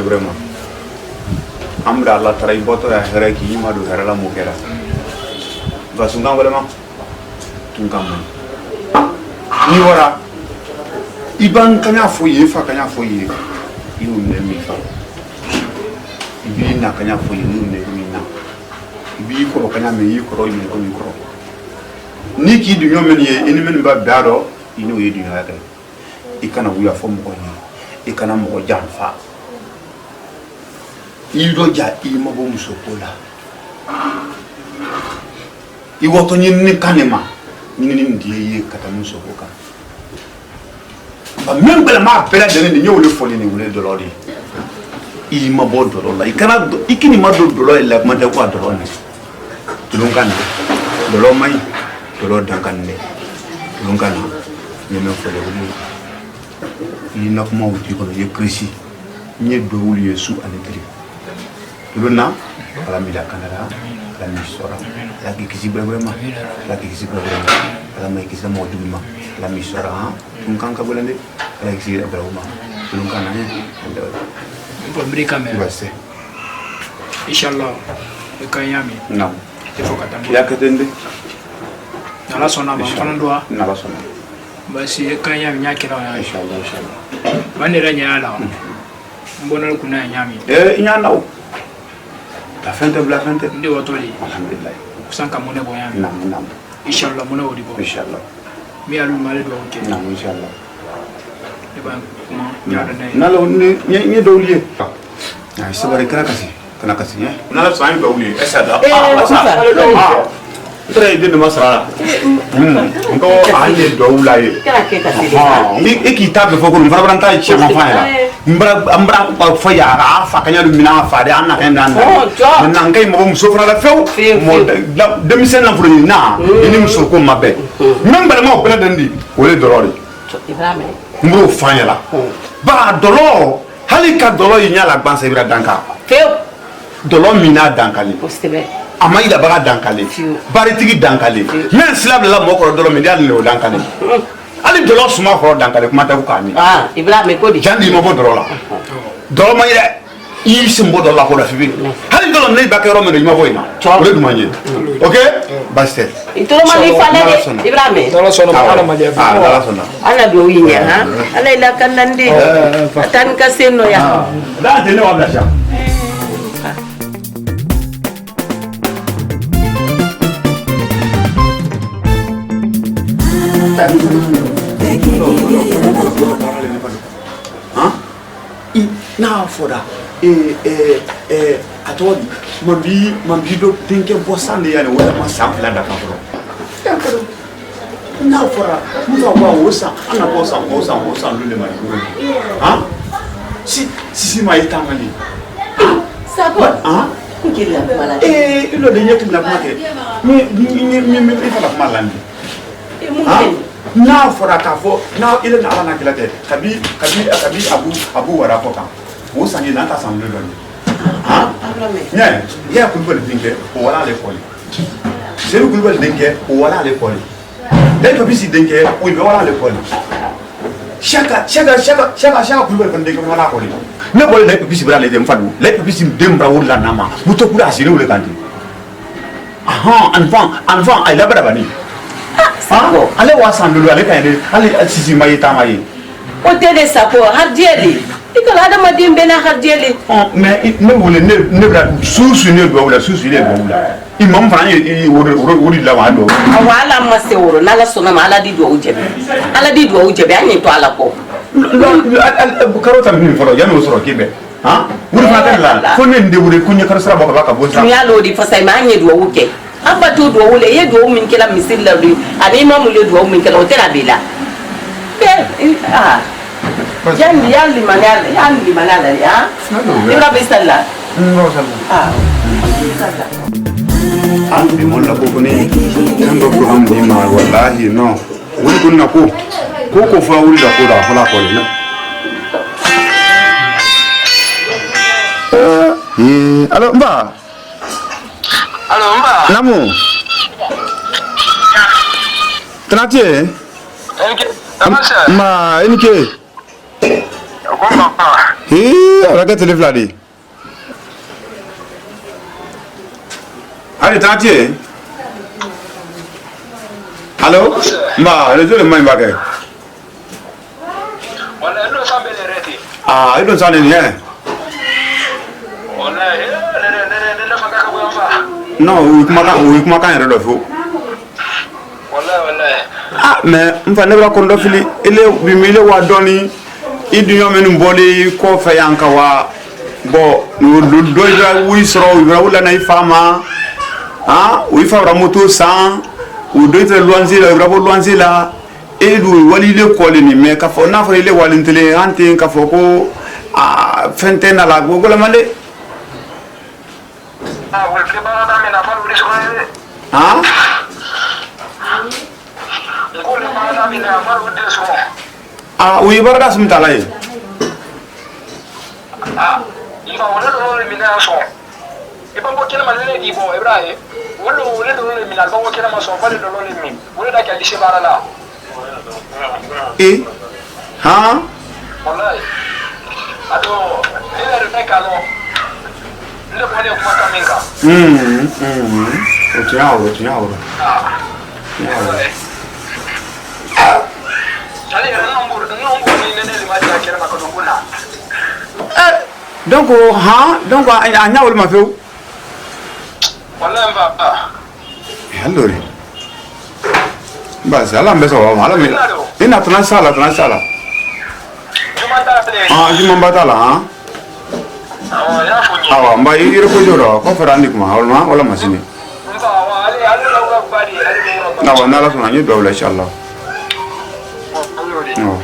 Vraiment amra Allah tara iboto ya hera ki imadu hera la mukera ba sunga vraiment tungam ni wara iban kanya foye fa kanya foye yu ne mi fa ibi na kanya foye nu ne mi na ibi ko kanya me yi ko yi ko mi ko ni ki du nyomen ye eni men ba daro ino ye du na ka ikana wuya fo mo ko ni ikana mo ko jamfa iroja imabo musokola iwoto nyinni kanema nyinni ndiye kata musokoka ba membele ma pela de ni nyole foli ni wule dolori imabo dolola ikana ikini mado dolo ila made kwa doloni tulungana dolo mai dolo dankande tulungana nyeme fole wule ina kuma uti ko ye krisi nye do wuli yesu anetri Luna, ala mila kanara, ala misora, la kisi bebrema, la kisi bebrema, ala mai kisi mo duma, la misora, tungkang kabulande, la kisi bebrema, tungkang nanya, pour beri kamera. Basta. Inshallah, ekayami. Naam. Tefokatambo. Ya ketende. Nala sona ba fana doa. Nala sona. Basi ekayami nyakira ya. Inshallah. Banira nyala. Mbona kuna nyami. Inyana o. La fin de la fin de. Ndi watoli. Alhamdulillah. Kusanka mone boyami. Naam. Inshallah mone odibo. Inshallah. Mi alu male do oke. Naam inshallah. Eba kuma nyada nay. Nalo ni dawliye. Ay sabari kana kasi ya. Nala sami dawliye. Esada. Tre de masara. Ngo anye dawlaye. Kana ke kasi. Mi ekita be foko mbaranta chama faila. Mbra ko fa ya afa kanya lu mina fa de anna kan dan. Nan ngai mo muso fana la few. Mo demisen na furu na. Ini muso ko mabe. Membele mo bela dandi. Wole dorori. Ibrahim. Mbro fanya la. Ba dolo halika dolo yinya la gbansa ibra danka. Few. Dolo mina dankali. Postebe. Amaïda baga dankali. Baritigi dankali. Men slab la mo ko dolo media le dankali. Ali dolo suma ko dankali kuma ta ko kani. Ibrahim ko di. Jandi mo bo dolo la. Dolo ma ire yi simbo dolo la ko da fibi. Hali dolo ne ba ke ro me ma boyna. Ole du manje. Okay? Baste. Itoro mali fana de Ibrahim. Dolo sona ala ma dia. Dolo sona. Ana do winya ha. Ala ila kanande. Tan kaseno ya. Da de ne wa blasha. Na foda atodi mambi do denke bosande yani wala ma sample da ka foro na foda muto wa wosa ana bosa lule ma ha si ma itamani Sako kukila mala ilo de nyekli na kumake mi fala malandi na fora kafo na ile na ala na kilate kabi abu wara foka wo sangi na ta samle do ni nya ya kulbal dinke o wala le poli seru kulbal dinke o wala le poli dai to bisi dinke o be wala le poli shaka kulbal kan dinke wala poli ne bol le bisi bra le dem fadu le bisi dem bra wala nama muto kula asire wala kanti enfant ay labara bani ale wasan dulu ale kayne ale sisi mayi tamayi o tede sako hardieli ikola ada madim bena hardieli mais ne wole ne bra susu ne do wala imam fana yi wori la wa do wala maseworo nala sona mala di do ujebe anyi to ala ko karota min foro yanu soro kibe wuri fata la ko ne ndewure kunya karasra baka bonsa ya lo di fasai ma anyi do wuke aba to do wole ye do min kila misil la do ani ma mu le do min kila o tera bela yali manala ya ira bisalla no salla salla bi mon la ko ni kan do program ni ma wallahi no wuri kun na ko fa wuri da ko da fala ko ne alors mba namu Tranquille. Ma, enike. Regarde le vladi. Allez, tranquille. Allô? Ma, le jeu de main bagay. Ah, il doit s'en aller. Non, oui, comment quand il le faut. Ah, mais enfin, ne va pas fili. Il est wa doni. Il dit non, mais nous bolé quoi faire encore. Bon, nous doit oui sera oui la naïf femme. Ah, oui faire la moto sans. Ou doit être loinzi la bravo loinzi là. Et nous wali le colini mais quand on a fait le wali télé antin quand faut ko ah fenten à la gogo la malé. Ah, oui, c'est pas la même affaire. Ah. Ah oui, barada sementara ya. Ah, iba wala dulu mina so. Iba kok kena malah di bawah Ibrahim. Wala dulu mina, kok kena masuk wala dulu mina. Wala dah kali sebarala. Ha? Wala. Aduh, ini ada kalau. Ini boleh aku makan minta. Otiao. Donc, donc, il y a ma fille. Allora, basta, alla messa va, alla messa. E na transala. Ah, di mambatala, ah. Ah, mba iro ko joro, ko ferandi kuma, wala masini. Na wa nala sona ni dawla inshallah. No.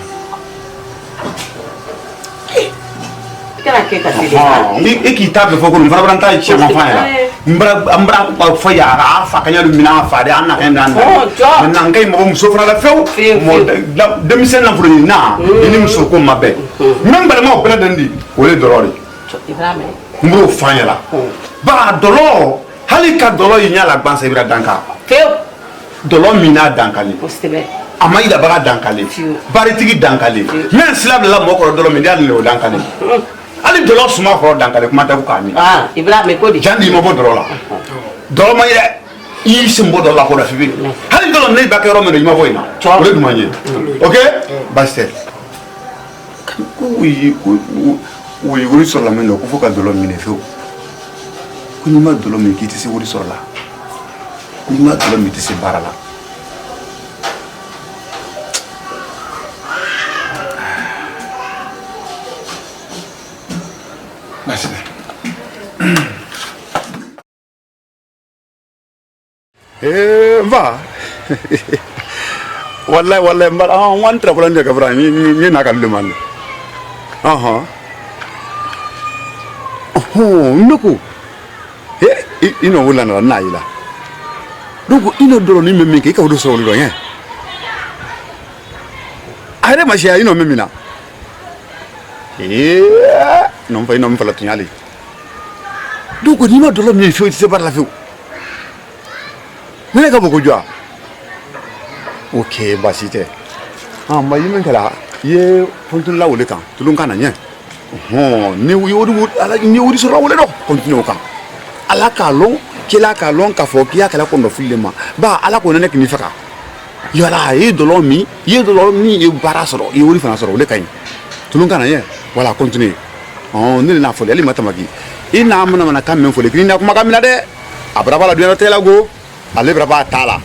E chi tabe fo con farabanta e chiama fa mbra fa ya fa kanya lumina fa de anna kan dan nan kai mo sofra la few mo demisen na furo na ni muso ko mabe même bale mo bela dandi wole dorori ibrahim mbro fa ya la ba dolo halika dolo yinya la gbansa ibra danka few dolo mina dankali ama ida baga dankali baritigi dankali men slab la mo ko dolo mi dal le dankali ali dolo suma ko dankali kuma tabu kami ah ibrahim ko di jandi mo bo dolo la dolo ma ida yi simbo dolo ko da fibi ali dolo ne ba ke ro me no ma boyna o le dumanye okay baste oui wuri sur la men ko foka dolo mi ne feu ko ni ma dolo mi kiti se wuri sur la ni ma dolo mi ti se barala va wallahi mbal wan tra bulan de kabra ni nakal demande nuku ino wala na ila donc ino dolo ni meme ke ka wudo so lo yen are ma sia ino memina non fai non fa la tunyali donc ni ma dolo mi fi se par la fi ne ka boko jwa ok basite ma yimen kala ye fontun la wole kan tulun kana nya ni wodi ala ni wodi so rawole do continue kan ala ka lon kila ka lon ka fo kiya kala ko no filema ba ala ko ne kini faka yala ye dolo mi e bara soro e wodi fana soro le kan tulun kana nya wala continue ni na fo le mata magi ina amana mana kan men fo le kini na kuma kamila de abraba la duena tela go ale braba tala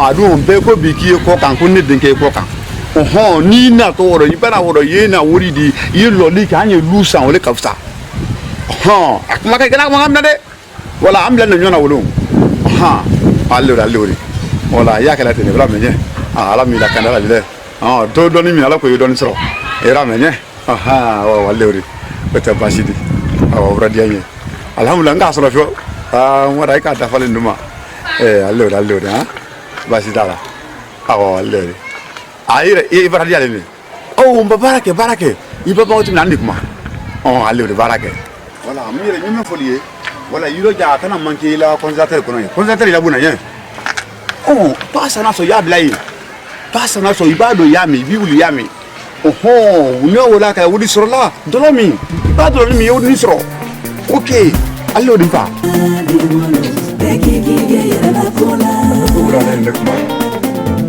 adu be ko biki ko kan ko ne denke ko kan ni na to woro ibana woro ye na wori di ye loli ka anye lusa wole kafsa akuma ka gana ngam na de wala am lan nyona wolo allori wala ya kala tene bra menye ala mi la kanala bile to doni mi ala ko yodoni sro era menye wallori beta basidi bra dianye alhamdulillah nga sro fio wara ka dafale nduma allora, basi dala. Allora. I bara dia le. Oh, barake. I baba o timna ndikuma. Oh, allora barake. Wala, mire nyime folie. Wala yiro ja kana manke la conservateur kono. Conservateur la buna yen. Oh, pasa na so ya blai. Pasa na so ibado yami, biulu yami. Oho, unyo wala ka wudi sorola. Dolomi. Ba dolomi yo ni soro. Okay. Allora fa.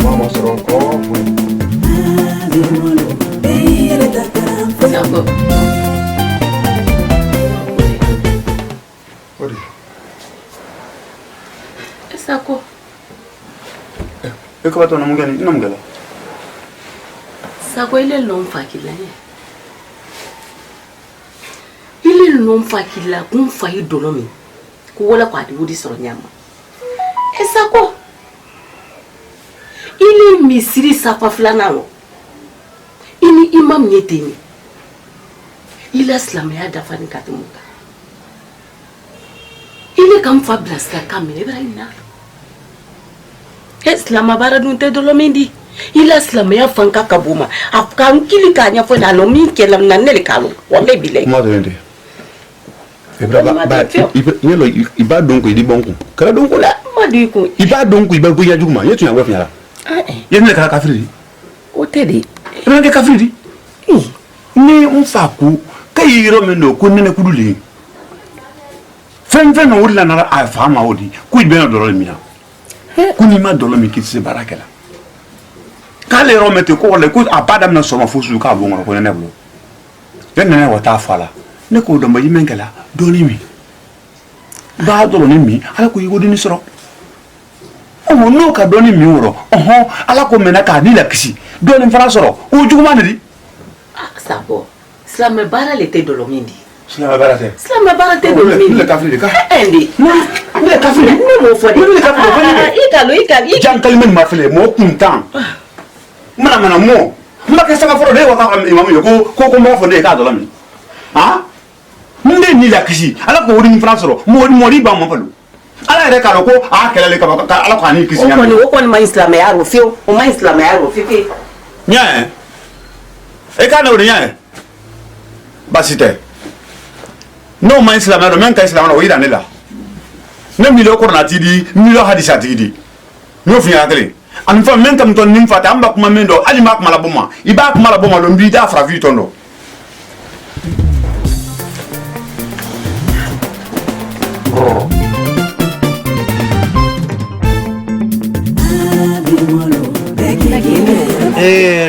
Mama soro ko. Sako. Odi. Sako. E ko bato na mungela. Sako ile lomfa kila ye. Ile lomfa kila kumfa yi dolomi. Ku wala kwa di wudi soro nyama. Sako. Ile misiri safa flana wo. Ini imam nyeteni. Ila slamaya dafani katimuka. Ile kamfa blaska kamile braina. Islama bara dunte dolomendi. Ila slamaya fanka kabuma. Afkan kili kanya fo na lomi kela nanele kalu. Wale bile. Kuma to yende. Nyelo iba donko idi bonko. Kala donko la. Madiko. Iba donko iba buya juma. Yetu ya wafi yala. Yene kala kafiri. Otedi. Renge kafiri. Ni unfaku kayiro mendo kunene kuduli. Fen no wula na a fama odi. Ku ibe na dolo mi na. Kuni ma dolo mi kitse barakela. Kale ro mete ko le ku apadam na soma fusu ka bo ngoro ko ne blo. Yene na wata fala. Ne ko do mba yimengela doli mi. Ba dolo ni mi ala ko yigo dini soro. O no ka doni mi woro. Oho ala ko mena ka ni la kisi. Doni fara soro. O juguma ni. Sako. Slame bara le te dolomindi. Slame bara te. Slame bara te dolomindi. Le kafiri ka. Endi. Le kafiri. Ne mo fodi. Le kafiri. Ikalo. Jankal men ma fele mo kuntan. Mana mo. Mbaka sanga foro de wata imamu yo ko mo fode ka dolami. Ha? Mbe ni la kisi. Ala ko wori ni fransoro. Mo ri ba mo falu. Ala ere ka ko kele le ka ala ko ani kisi nya. O ko ni ma islam ya ro fio. O ma islam ya ro fifi. Nya e ka na wori nya basite no ma islam no men ka islam no ira ne la ne mi lo korna tidi mi lo hadisa tidi no fi akle an fa men tam ton nim fata amba kuma men do ali ma kuma la boma iba kuma la boma lo mbi da fra vi tondo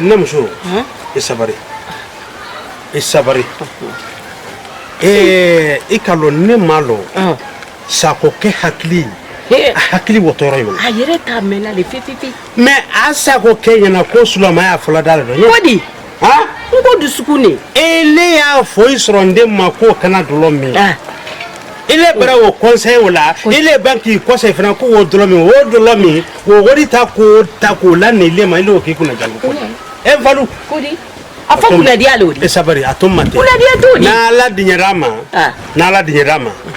Namsho. Isabari. Ikalo ne malo. Sako ke hakli. Hakli wotoro yimo. Ayere ta mena le fifi. Me asako ke yana ko sulama ya fula dalo do. Wodi. Ha? Ngo dusukuni. Ele ya foisronde mako kana dolomi. Ile bara wo conseil wala ile banki conseil fana ko wo dolomi wo wori ta ko la ne le ma ile o ke kuna jango ko. E valu kodi afa kuna dia lodi sabari atomate kuna dia todi na la dinyarama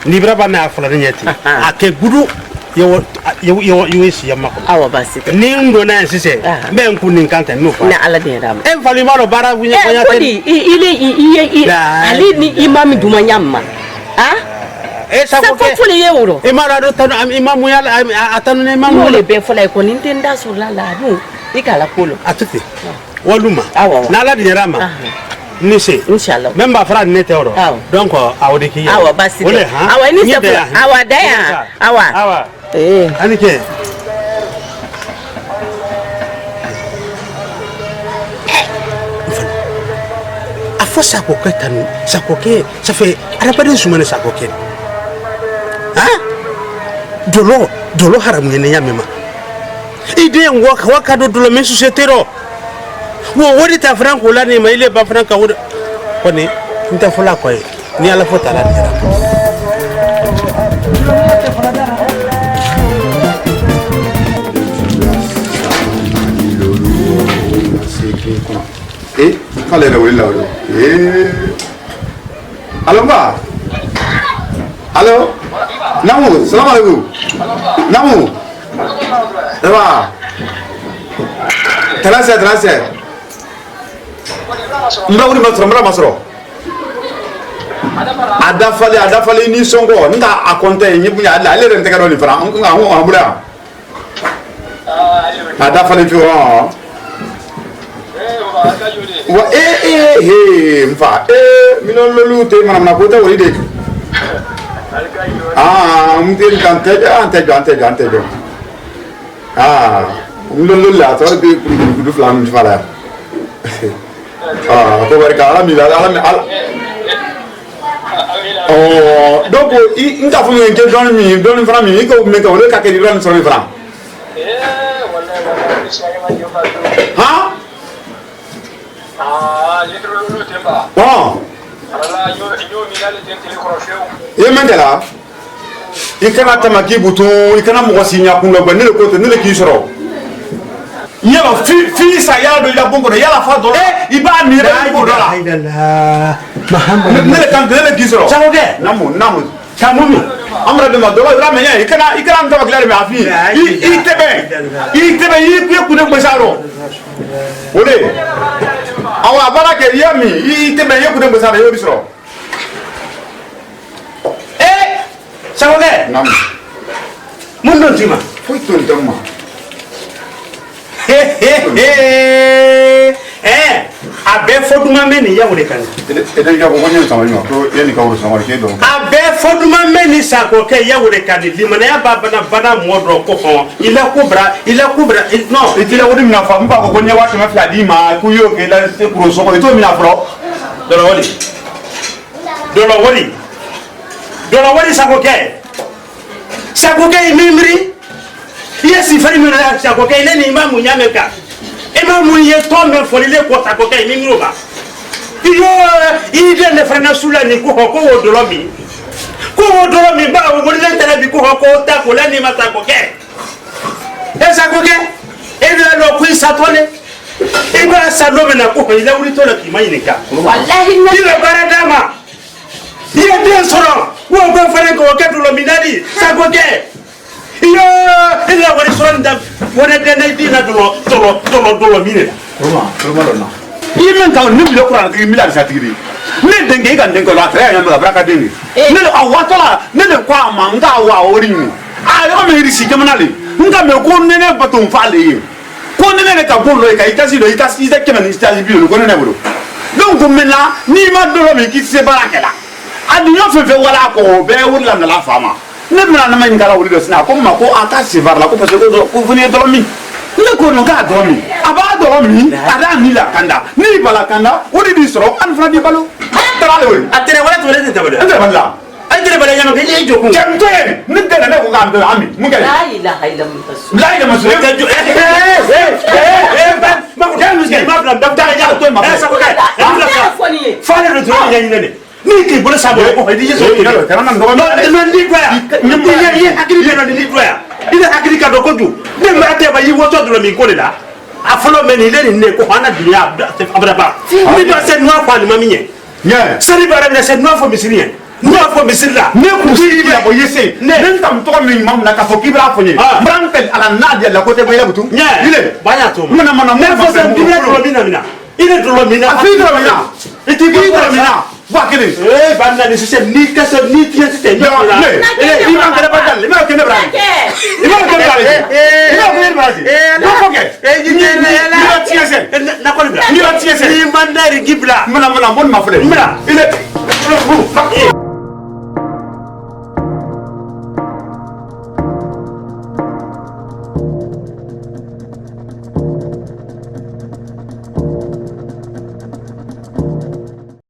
ni braba na afala nyeti ake gudu yo esi ya mako awa basi ni ndo na sise be nku ni nkanta no fa na ala dinyarama e valu malo bara bunya fanya kodi ile ali ni imam dumanyama sako ke fule yeuro imara do tanu imamu ya atanu ne imamu le be fula ko nintenda so la nu ikala kolo atuti waluma awa na la dinyarama ni se inshallah memba fra ne te oro donc awde ki awa basi awa ni se awa daya awa anike afo sako ke tanu sako ke ça fait arabade sumane sako ke dolo haram ne nyamema ide waka do dolo men société ro wo wodi ta franco la ni ma ile ba franca wodi koni nta fula ko ni ala fota la dira kale na wala allo namu salam alaikum namu va Tracé. Mbawuri masro. Adafale ni songo nda akonte nyibunya ale rente ka doni fara nga ho amura. Adafale fi ho. Wa mfa minon lolu te manam na kota wori de. Mtin kante jo. Lolu la to be du flam fala. Ko barka ala donc il t'a fait que donne franc mi ko me ko le ka ke donne so franc mentela ikana tamaki butu ikana mo sinya kuno ba ne ko ne ki soro yala fi sa yala do ya bongo yala fa do iba ni re ko do la Muhammad ne kan de ki soro sawo de namu tamumi amra de ma do la me ikana ndo ba clare me afi itebe yi ku ne gbesaro ode awa barake yami itebe yi ku ne gbesaro yo bisoro sawo de namu mun don tima fu to ma a bɛɛ fɔ duman bɛ nin yawo de kan a bɛɛ fɔ duman bɛ nin Sakɔkɛ yawo de kan limaniya b'a bana mɔgɔ dɔ ko hɔn i la kubra non i tɛ la o de mina fɔ n b'a fɔ ko ɲɛ waa kɛmɛ fila d'i ma k'u y'o kɛ i la kuro sɔgɔ i t'o mina fɔlɔ dɔlɔwɔli Sakɔkɛ i mi miiri i ye sifari min na Sakɔkɛ ne ni ma mun ɲa mɛn kan e ma mun ye tɔn bɛ fɔlilen kɔ Sakɔkɛ min miro ba i den de fana sula ni ko wo dɔlɔ min ba o wolilen tɛnɛ bi ko ta ko la ni ma Sakɔkɛ Sakɔkɛ e bɛ lɔ ko i satɔle i b'a sa don min na ko i la wulitɔ la k'i ma ɲininka wallahi i bɛ baara d'a ma i ye den sɔrɔ wo bɛ fana k'o kɛ dɔlɔ min na di Sakɔkɛ ila wari sonda wona dene dina dolo mine roma i men ka ni bi ko ran mi la satiri ne denge ga denge la tra ya ma braka denge ne awatola ne ko amanga wa ori ni yo me risi kemanale nga me ko ne baton fale ko ne ka bollo ka itasi da kenan itasi bi ko ne bolo donc maintenant ni ma dolo mi ki se barakela adunyo fefe wala ko be wurla na la fama ne bɛna nama ɲini kala wuli dɔ sini a ko ma ko an ta sefari la ko parce que ko fini ye dɔrɔn min ne ko non k'a dɔrɔn min a b'a dɔrɔn min a d'a ni la kanda ni bala kanda o de b'i sɔrɔ an fana b'i balo taara ale wele a tɛrɛ wɛrɛ tɛmɛ ne tɛ tɛmɛ dɛ an tɛrɛ bali la an tɛrɛ bali ɲɛna k'e ye jɔ kun cɛ to ye ne tɛ ne ko k'an bɛ an min mun kɛ la ilaha illallah ka jɔ ma ko kɛ muso ma bila dɔ ta ja to ma Sakɔkɛ fa ne do to ɲɛɲinɛ de ni ki bolo sabo ko hadi yeso kana nan do man di doya ni hakili be no di doya ida hakili ka do ko ju ne ma te ba yi woto do mi ko le da a folo men ile ni ne ko hana dunya abada ba ni do se noa kwa ni maminye nya sari bara ne se noa fo misiriye noa fo misirla ne ku si ya bo yese ne tam to mi mam na ka fo kibra fo ni brantel ala nadia la ko te ba ya butu ile banya to mana ne fo se dunya do mina ile do mina afi do mina iti do mina Wakili. Banda ni sise ni kasa ni tiya sise ni la. Iman kena badal, iman kena berani. Iman kena berani. Nak foke. Ni tiya se. Nak kau ni tiya se. Ni mandari gibla. Mana mon mafle. Mana. Ile.